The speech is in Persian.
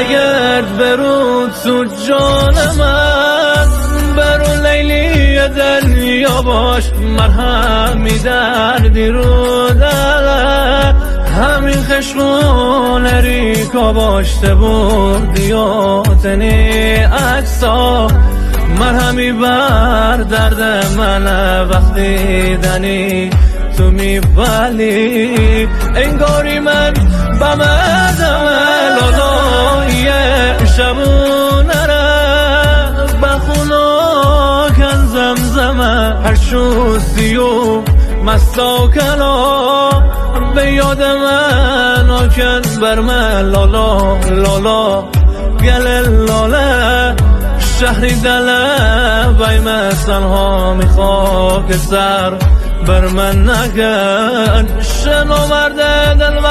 بگرد برود تو جان من، برو لیلی دنیا باش مرهمی دردی رو دلت. همین خشمون ریکا باشته بود دیاتنی اکسا، مرهمی بر درد من وقتی دنی تو میبالی. انگاری من بمدم لالای شبونه را بخونا کن زمزمه هر شوستی و مستاکنا به یاد من آکن بر من لالا لالا گل لاله شهری دله بیم تنها میخواه که سر بر من نگن شنو مرد دلم